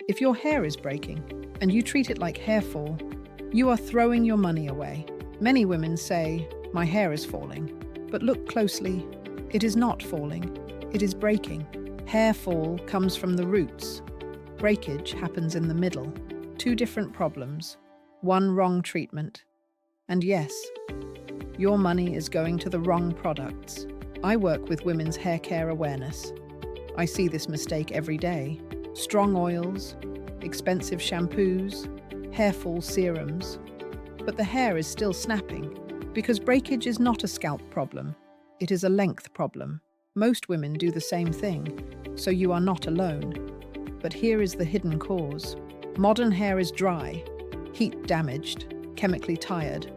If your hair is breaking and you treat it like hair fall, you are throwing your money away. Many women say, "My hair is falling." But look closely. It is not falling. It is breaking. Hair fall comes from the roots. Breakage happens in the middle. Two different problems. One wrong treatment. And yes, your money is going to the wrong products. I work with women's hair care awareness. I see this mistake every day. Strong oils, expensive shampoos, hair fall serums. But the hair is still snapping because breakage is not a scalp problem. It is a length problem. Most women do the same thing, so you are not alone. But here is the hidden cause. Modern hair is dry, heat damaged, chemically tired,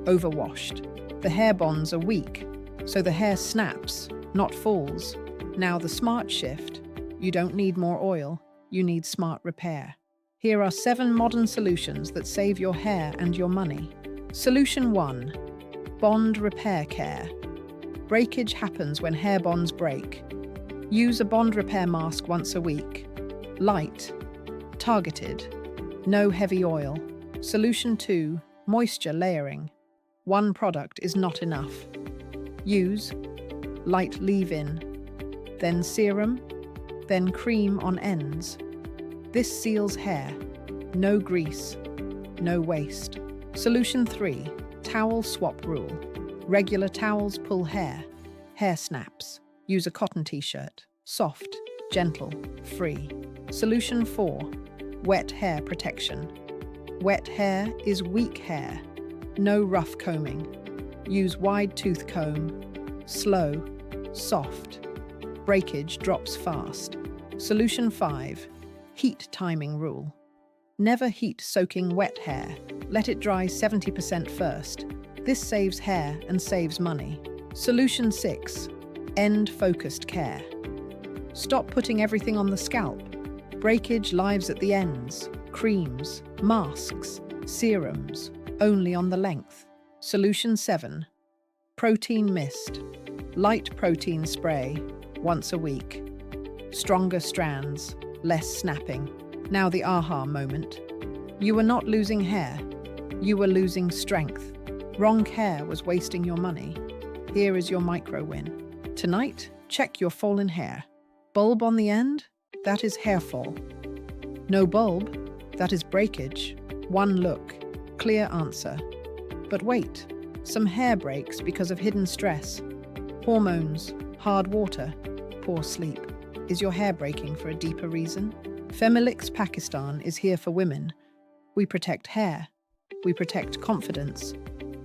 overwashed. The hair bonds are weak, so the hair snaps, not falls. Now the smart shift. You don't need more oil, you need smart repair. Here are 7 modern solutions that save your hair and your money. Solution 1. Bond repair care. Breakage happens when hair bonds break. Use a bond repair mask once a week. Light, targeted, no heavy oil. Solution 2. Moisture layering. One product is not enough. Use light leave-in, then serum, then cream on ends. This seals hair. No grease, no waste. Solution 3. Towel swap rule. Regular towels pull hair. Hair snaps. Use a cotton t-shirt. Soft, gentle, free. Solution 4. Wet hair protection. Wet hair is weak hair. No rough combing. Use wide tooth comb. Slow, soft. Breakage drops fast. Solution 5. Heat timing rule. Never heat soaking wet hair. Let it dry 70% first. This saves hair and saves money. Solution 6. End-focused care. Stop putting everything on the scalp. Breakage lives at the ends. Creams, masks, serums, only on the length. Solution 7. Protein mist. Light protein spray, once a week. Stronger strands, less snapping. Now the aha moment. You were not losing hair. You were losing strength. Wrong care was wasting your money. Here is your micro win. Tonight, check your fallen hair. Bulb on the end? That is hair fall. No bulb? That is breakage. One look. Clear answer. But wait, some hair breaks because of hidden stress. Hormones, hard water, poor sleep. Is your hair breaking for a deeper reason? Femilix Pakistan is here for women. We protect hair. We protect confidence.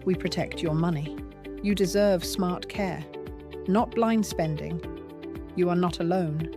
We protect your money. You deserve smart care, not blind spending. You are not alone.